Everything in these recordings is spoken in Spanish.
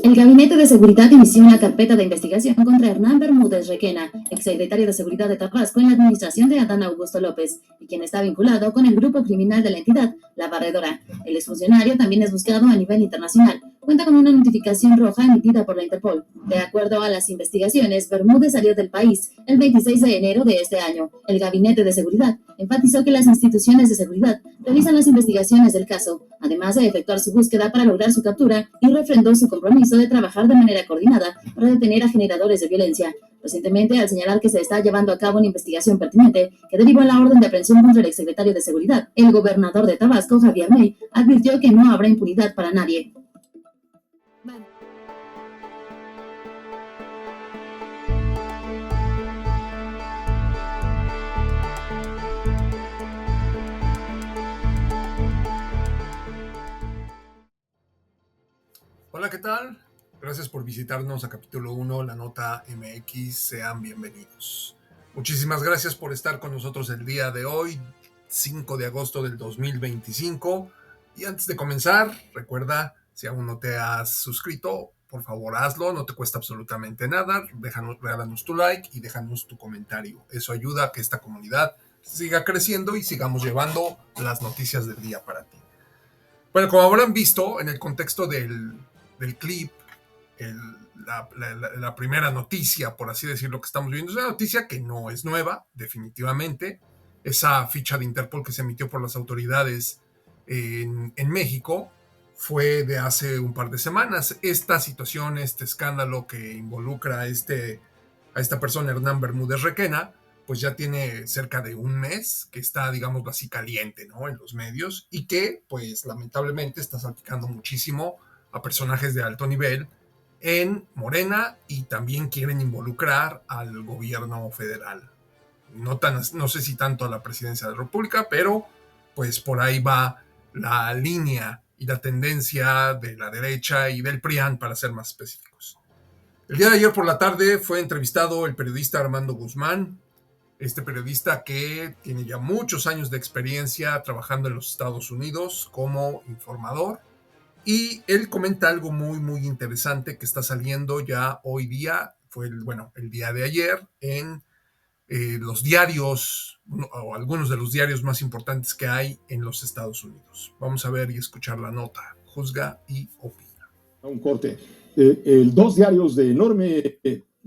El Gabinete de Seguridad inició una carpeta de investigación contra Hernán Bermúdez Requena, exsecretario de Seguridad de Tabasco en la administración de Adán Augusto López, y quien está vinculado con el grupo criminal de la entidad, La Barredora. El exfuncionario también es buscado a nivel internacional. Cuenta con una notificación roja emitida por la Interpol. De acuerdo a las investigaciones, Bermúdez salió del país el 26 de enero de este año. El Gabinete de Seguridad enfatizó que las instituciones de seguridad realizan las investigaciones del caso, además de efectuar su búsqueda para lograr su captura, y refrendó su compromiso de trabajar de manera coordinada para detener a generadores de violencia. Recientemente, al señalar que se está llevando a cabo una investigación pertinente que derivó en la orden de aprehensión contra el exsecretario de Seguridad, el gobernador de Tabasco, Javier May, advirtió que no habrá impunidad para nadie. Hola, ¿qué tal? Gracias por visitarnos a Capítulo 1, La Nota MX. Sean bienvenidos. Muchísimas gracias por estar con nosotros el día de hoy, 5 de agosto del 2025. Y antes de comenzar, recuerda, si aún no te has suscrito, por favor hazlo, no te cuesta absolutamente nada. Regálanos tu like y déjanos tu comentario. Eso ayuda a que esta comunidad siga creciendo y sigamos llevando las noticias del día para ti. Bueno, como habrán visto, en el contexto del clip, la primera noticia, por así decirlo, que estamos viendo, es una noticia que no es nueva, definitivamente. Esa ficha de Interpol que se emitió por las autoridades en México fue de hace un par de semanas. Esta situación, este escándalo que involucra a esta persona, Hernán Bermúdez Requena, pues ya tiene cerca de un mes que está, digamos, así caliente, ¿no?, en los medios, y que, pues, lamentablemente está salpicando muchísimo a personajes de alto nivel en Morena, y también quieren involucrar al gobierno federal. No sé si tanto a la presidencia de la República, pero pues por ahí va la línea y la tendencia de la derecha y del PRIAN, para ser más específicos. El día de ayer por la tarde fue entrevistado el periodista Armando Guzmán, este periodista que tiene ya muchos años de experiencia trabajando en los Estados Unidos como informador, y él comenta algo muy, muy interesante que está saliendo ya hoy día, fue el día de ayer, en los diarios, o algunos de los diarios más importantes que hay en los Estados Unidos. Vamos a ver y escuchar la nota. Juzga y opina. Un corte. Dos diarios de enorme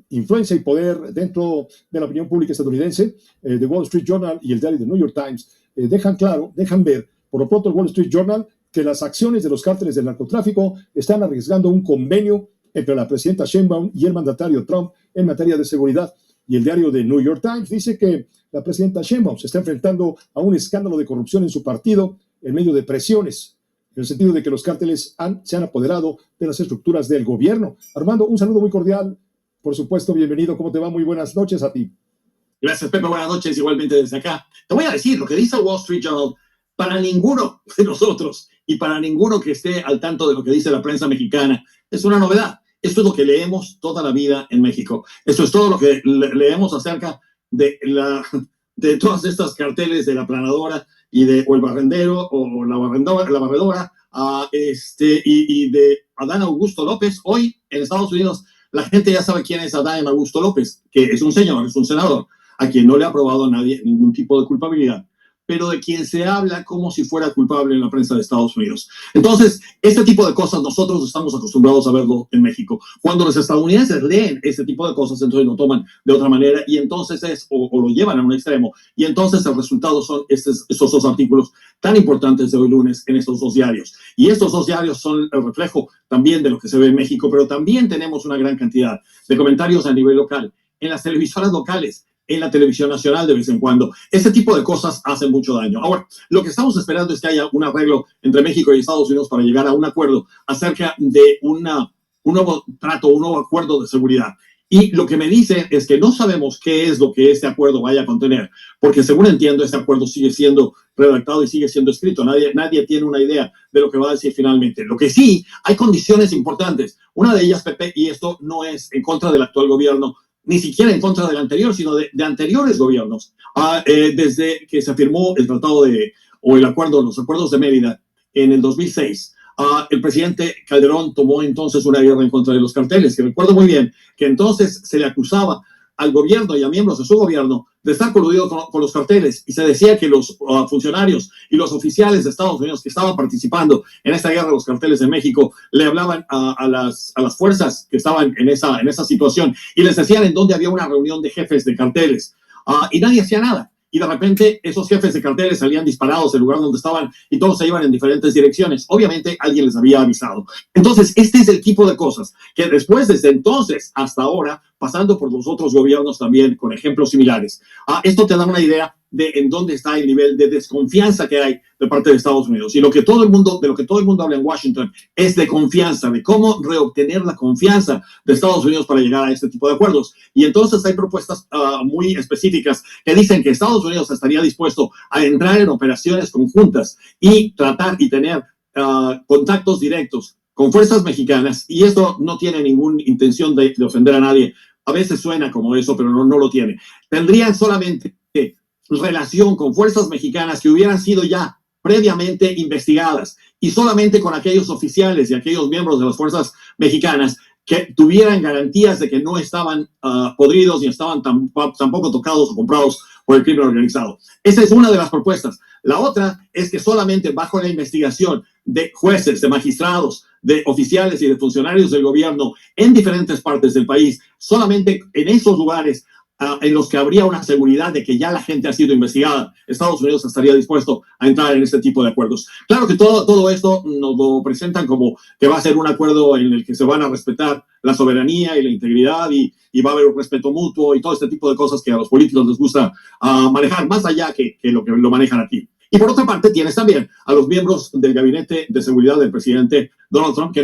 influencia y poder dentro de la opinión pública estadounidense, The Wall Street Journal y el diario The New York Times, dejan ver, por lo pronto el Wall Street Journal, que las acciones de los cárteles del narcotráfico están arriesgando un convenio entre la presidenta Sheinbaum y el mandatario Trump en materia de seguridad. Y el diario The New York Times dice que la presidenta Sheinbaum se está enfrentando a un escándalo de corrupción en su partido en medio de presiones, en el sentido de que los cárteles se han apoderado de las estructuras del gobierno. Armando, un saludo muy cordial. Por supuesto, bienvenido. ¿Cómo te va? Muy buenas noches a ti. Gracias, Pepe. Buenas noches, igualmente desde acá. Te voy a decir, lo que dice el Wall Street Journal, para ninguno de nosotros y para ninguno que esté al tanto de lo que dice la prensa mexicana, es una novedad. Esto es lo que leemos toda la vida en México. Esto es todo lo que leemos acerca de todas estas carteles de la planadora o el barrendero o la barredora y de Adán Augusto López. Hoy en Estados Unidos la gente ya sabe quién es Adán Augusto López, que es un señor, es un senador, a quien no le ha probado a nadie ningún tipo de culpabilidad, pero de quien se habla como si fuera culpable en la prensa de Estados Unidos. Entonces, este tipo de cosas nosotros estamos acostumbrados a verlo en México. Cuando los estadounidenses leen este tipo de cosas, entonces lo toman de otra manera y entonces o lo llevan a un extremo. Y entonces el resultado son estos dos artículos tan importantes de hoy lunes en estos dos diarios. Y estos dos diarios son el reflejo también de lo que se ve en México, pero también tenemos una gran cantidad de comentarios a nivel local, en las televisoras locales, en la televisión nacional de vez en cuando. Este tipo de cosas hacen mucho daño. Ahora, lo que estamos esperando es que haya un arreglo entre México y Estados Unidos para llegar a un acuerdo acerca de un nuevo trato, un nuevo acuerdo de seguridad. Y lo que me dice es que no sabemos qué es lo que este acuerdo vaya a contener, porque según entiendo, este acuerdo sigue siendo redactado y sigue siendo escrito. Nadie tiene una idea de lo que va a decir finalmente. Lo que sí, hay condiciones importantes. Una de ellas, Pepe, y esto no es en contra del actual gobierno, ni siquiera en contra del anterior, sino de anteriores gobiernos. Desde que se firmó el tratado los acuerdos de Mérida en el 2006, el presidente Calderón tomó entonces una guerra en contra de los carteles, que recuerdo muy bien que entonces se le acusaba al gobierno y a miembros de su gobierno de estar coludido con los carteles, y se decía que los funcionarios y los oficiales de Estados Unidos que estaban participando en esta guerra de los carteles en México le hablaban a las fuerzas que estaban en esa situación y les decían en dónde había una reunión de jefes de carteles, y nadie hacía nada. Y de repente esos jefes de carteles salían disparados del lugar donde estaban y todos se iban en diferentes direcciones. Obviamente alguien les había avisado. Entonces, este es el tipo de cosas que después, desde entonces hasta ahora, pasando por los otros gobiernos también con ejemplos similares, esto te da una idea de en dónde está el nivel de desconfianza que hay de parte de Estados Unidos. Y de lo que todo el mundo habla en Washington es de confianza, de cómo reobtener la confianza de Estados Unidos para llegar a este tipo de acuerdos. Y entonces hay propuestas muy específicas que dicen que Estados Unidos estaría dispuesto a entrar en operaciones conjuntas y tratar y tener contactos directos con fuerzas mexicanas, y esto no tiene ninguna intención de ofender a nadie. A veces suena como eso, pero no lo tiene. Tendrían solamente relación con fuerzas mexicanas que hubieran sido ya previamente investigadas, y solamente con aquellos oficiales y aquellos miembros de las fuerzas mexicanas que tuvieran garantías de que no estaban podridos ni estaban tampoco tocados o comprados por el crimen organizado. Esa es una de las propuestas. La otra es que solamente bajo la investigación de jueces, de magistrados, de oficiales y de funcionarios del gobierno en diferentes partes del país, solamente en esos lugares en los que habría una seguridad de que ya la gente ha sido investigada, Estados Unidos estaría dispuesto a entrar en este tipo de acuerdos. Claro que todo esto nos lo presentan como que va a ser un acuerdo en el que se van a respetar la soberanía y la integridad, y va a haber un respeto mutuo y todo este tipo de cosas que a los políticos les gusta manejar, más allá que lo que lo manejan aquí. Y por otra parte, tienes también a los miembros del gabinete de seguridad del presidente Donald Trump que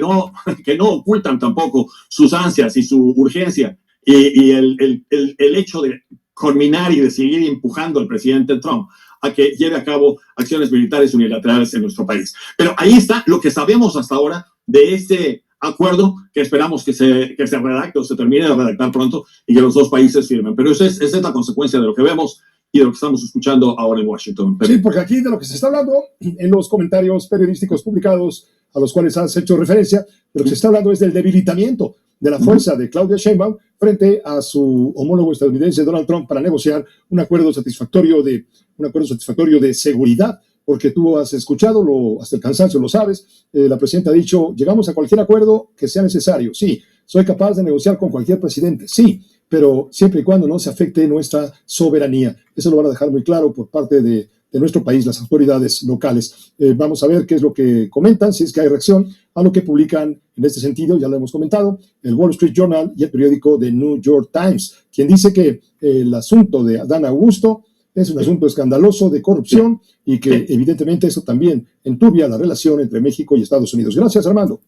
no ocultan tampoco sus ansias y su urgencia, y el hecho de culminar y de seguir empujando al presidente Trump a que lleve a cabo acciones militares unilaterales en nuestro país. Pero ahí está lo que sabemos hasta ahora de este acuerdo, que esperamos que se redacte o se termine de redactar pronto y que los dos países firmen. Pero esa es la consecuencia de lo que vemos y de lo que estamos escuchando ahora en Washington. Sí, porque aquí de lo que se está hablando en los comentarios periodísticos publicados a los cuales has hecho referencia, de lo que se está hablando es del debilitamiento de la fuerza de Claudia Sheinbaum frente a su homólogo estadounidense Donald Trump para negociar un acuerdo satisfactorio de seguridad, porque tú has escuchado, hasta el cansancio lo sabes, la presidenta ha dicho, llegamos a cualquier acuerdo que sea necesario. Sí, soy capaz de negociar con cualquier presidente, sí, pero siempre y cuando no se afecte nuestra soberanía. Eso lo van a dejar muy claro por parte de nuestro país, las autoridades locales. Vamos a ver qué es lo que comentan, si es que hay reacción a lo que publican en este sentido. Ya lo hemos comentado, el Wall Street Journal y el periódico The New York Times, quien dice que el asunto de Adán Augusto es un asunto escandaloso de corrupción y que evidentemente eso también enturbia la relación entre México y Estados Unidos. Gracias, Armando.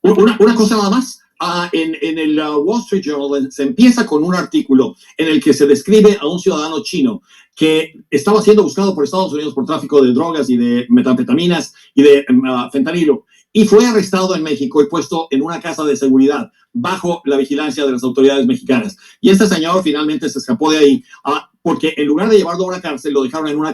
Una cosa nada más. En el Wall Street Journal se empieza con un artículo en el que se describe a un ciudadano chino que estaba siendo buscado por Estados Unidos por tráfico de drogas y de metanfetaminas y de fentanilo, y fue arrestado en México y puesto en una casa de seguridad bajo la vigilancia de las autoridades mexicanas. Y este señor finalmente se escapó de ahí porque en lugar de llevarlo a una cárcel, lo dejaron en una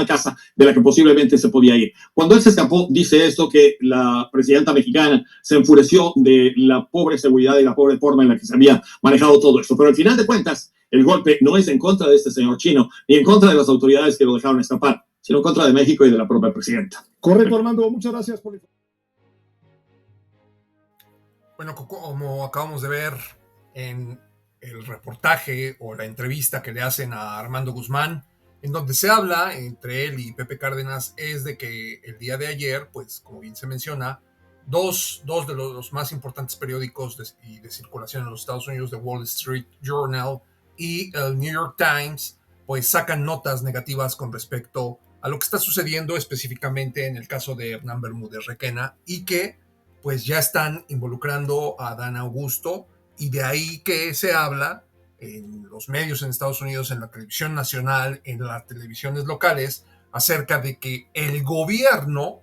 casa de la que posiblemente se podía ir. Cuando él se escapó, dice esto, que la presidenta mexicana se enfureció de la pobre seguridad y la pobre forma en la que se había manejado todo esto. Pero al final de cuentas, el golpe no es en contra de este señor chino, ni en contra de las autoridades que lo dejaron escapar, sino en contra de México y de la propia presidenta. Correcto, Armando. Muchas gracias por... Bueno, como acabamos de ver en el reportaje o la entrevista que le hacen a Armando Guzmán, en donde se habla entre él y Pepe Cárdenas, es de que el día de ayer, pues como bien se menciona, dos de los más importantes periódicos de circulación en los Estados Unidos, The Wall Street Journal y el New York Times, pues sacan notas negativas con respecto a lo que está sucediendo específicamente en el caso de Hernán Bermúdez Requena, y que pues ya están involucrando a Adán Augusto, y de ahí que se habla en los medios en Estados Unidos, en la televisión nacional, en las televisiones locales, acerca de que el gobierno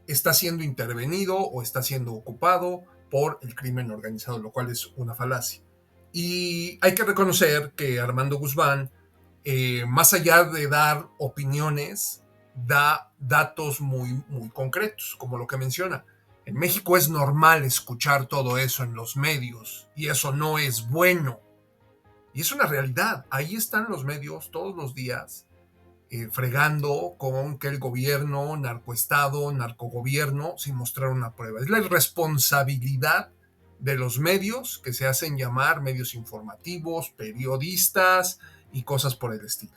está siendo intervenido o está siendo ocupado por el crimen organizado, lo cual es una falacia. Y hay que reconocer que Armando Guzmán, más allá de dar opiniones, da datos muy, muy concretos, como lo que menciona. En México es normal escuchar todo eso en los medios y eso no es bueno. Y es una realidad. Ahí están los medios todos los días fregando con que el gobierno, narcoestado, narcogobierno, sin mostrar una prueba. Es la responsabilidad de los medios que se hacen llamar medios informativos, periodistas y cosas por el estilo.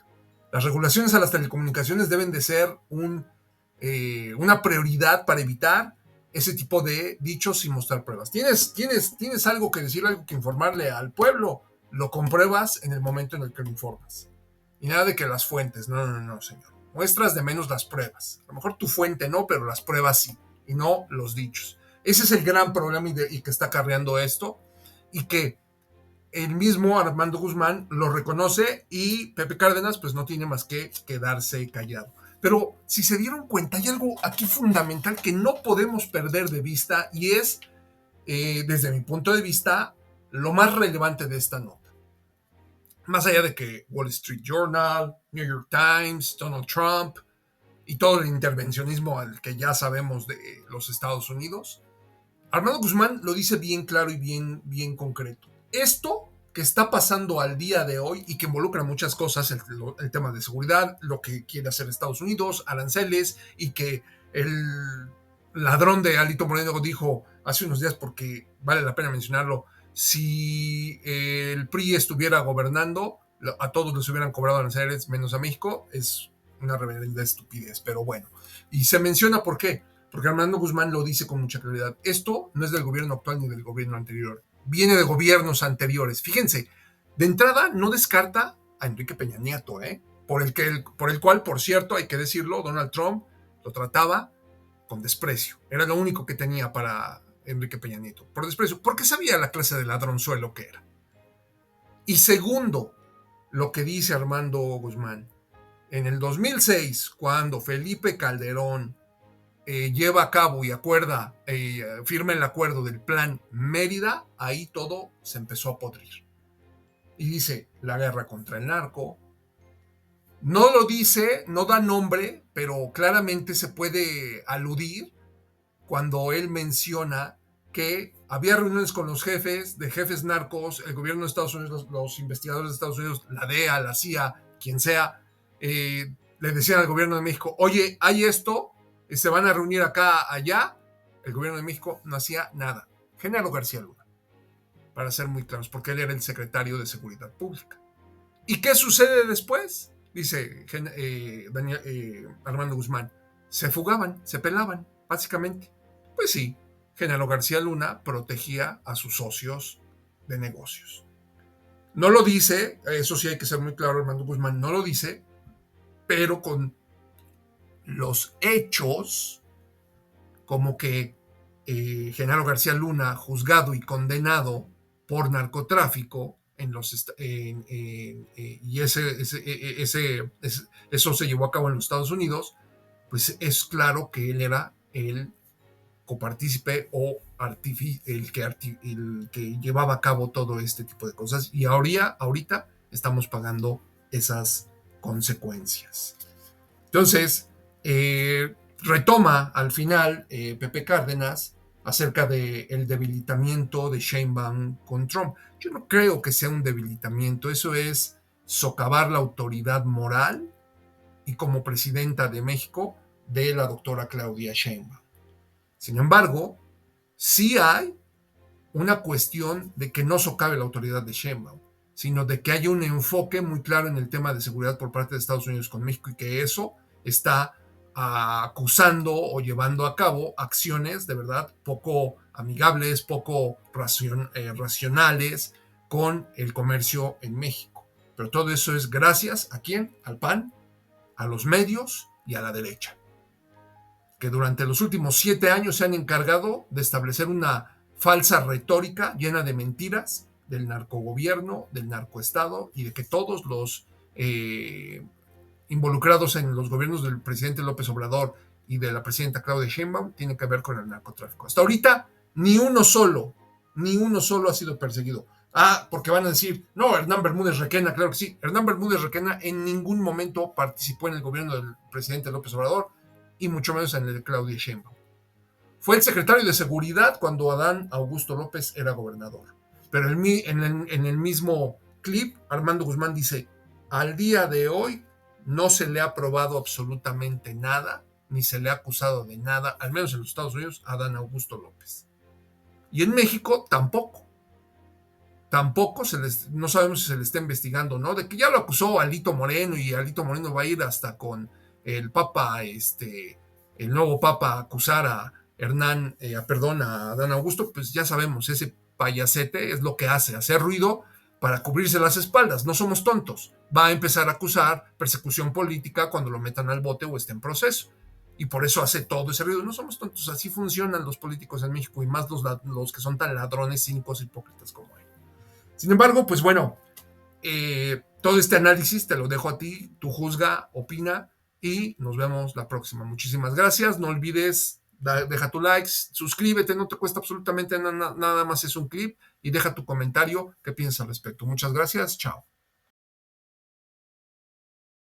Las regulaciones a las telecomunicaciones deben de ser una prioridad para evitar ese tipo de dichos sin mostrar pruebas. ¿Tienes algo que decir, algo que informarle al pueblo? Lo compruebas en el momento en el que lo informas. Y nada de que las fuentes, no, señor. Muestras de menos las pruebas. A lo mejor tu fuente no, pero las pruebas sí. Y no los dichos. Ese es el gran problema y que está acarreando esto. Y que el mismo Armando Guzmán lo reconoce y Pepe Cárdenas pues no tiene más que quedarse callado. Pero si se dieron cuenta, hay algo aquí fundamental que no podemos perder de vista y es, desde mi punto de vista, lo más relevante de esta nota. Más allá de que Wall Street Journal, New York Times, Donald Trump y todo el intervencionismo al que ya sabemos de los Estados Unidos, Armando Guzmán lo dice bien claro y bien concreto. Esto que está pasando al día de hoy y que involucra muchas cosas, el tema de seguridad, lo que quiere hacer Estados Unidos, aranceles, y que el ladrón de Alito Moreno dijo hace unos días, porque vale la pena mencionarlo, si el PRI estuviera gobernando, a todos les hubieran cobrado aranceles menos a México. Es una reverenda estupidez, pero bueno. Y se menciona por qué. Porque Armando Guzmán lo dice con mucha claridad. Esto no es del gobierno actual ni del gobierno anterior. Viene de gobiernos anteriores. Fíjense, de entrada no descarta a Enrique Peña Nieto, por el cual, por cierto, hay que decirlo, Donald Trump lo trataba con desprecio. Era lo único que tenía para Enrique Peña Nieto, por desprecio, porque sabía la clase de ladronzuelo que era. Y segundo, lo que dice Armando Guzmán, en el 2006, cuando Felipe Calderón lleva a cabo y firma el acuerdo del Plan Mérida, ahí todo se empezó a podrir. Y dice, la guerra contra el narco. No lo dice, no da nombre, pero claramente se puede aludir cuando él menciona que había reuniones con los jefes narcos, el gobierno de Estados Unidos, los investigadores de Estados Unidos, la DEA, la CIA, quien sea, le decían al gobierno de México, oye, hay esto, se van a reunir acá, allá. El gobierno de México no hacía nada. Genaro García Luna, para ser muy claros, porque él era el secretario de Seguridad Pública. ¿Y qué sucede después? Dice Armando Guzmán, se fugaban, se pelaban, básicamente. Pues sí, Genaro García Luna protegía a sus socios de negocios. No lo dice, eso sí hay que ser muy claro, Armando Guzmán no lo dice, pero con los hechos, como que Genaro García Luna, juzgado y condenado por narcotráfico, y eso se llevó a cabo en los Estados Unidos, pues es claro que él era el copartícipe o el que llevaba a cabo todo este tipo de cosas, y ahorita estamos pagando esas consecuencias. Entonces, retoma al final Pepe Cárdenas acerca del debilitamiento de Sheinbaum con Trump. Yo no creo que sea un debilitamiento, eso es socavar la autoridad moral y como presidenta de México de la doctora Claudia Sheinbaum. Sin embargo, sí hay una cuestión de que no socave la autoridad de Sheinbaum, sino de que haya un enfoque muy claro en el tema de seguridad por parte de Estados Unidos con México y que eso está acusando o llevando a cabo acciones de verdad poco amigables, poco racionales con el comercio en México. Pero todo eso es gracias ¿a quién? Al PAN, a los medios y a la derecha, que durante los últimos 7 años se han encargado de establecer una falsa retórica llena de mentiras del narcogobierno, del narcoestado y de que todos los involucrados en los gobiernos del presidente López Obrador y de la presidenta Claudia Sheinbaum tienen que ver con el narcotráfico. Hasta ahorita ni uno solo ha sido perseguido. Porque van a decir, no, Hernán Bermúdez Requena, claro que sí. Hernán Bermúdez Requena en ningún momento participó en el gobierno del presidente López Obrador y mucho menos en el de Claudia Sheinbaum. Fue el secretario de Seguridad cuando Adán Augusto López era gobernador. Pero en el mismo clip, Armando Guzmán dice, al día de hoy no se le ha probado absolutamente nada, ni se le ha acusado de nada, al menos en los Estados Unidos, a Adán Augusto López. Y en México tampoco. Tampoco no sabemos si se le está investigando, ¿no? De que ya lo acusó Alito Moreno y Alito Moreno va a ir hasta con el Papa, el nuevo Papa a acusar a a Adán Augusto, pues ya sabemos, ese payasete es lo que hace, hacer ruido para cubrirse las espaldas. No somos tontos. Va a empezar a acusar persecución política cuando lo metan al bote o esté en proceso. Y por eso hace todo ese ruido. No somos tontos, así funcionan los políticos en México y más los que son tan ladrones, cínicos, hipócritas como él. Sin embargo, pues bueno, todo este análisis te lo dejo a ti, tú juzga, opina y nos vemos la próxima. Muchísimas gracias, no olvides, deja tu like, suscríbete, no te cuesta absolutamente nada más, es un clip y deja tu comentario, qué piensas al respecto. Muchas gracias, chao.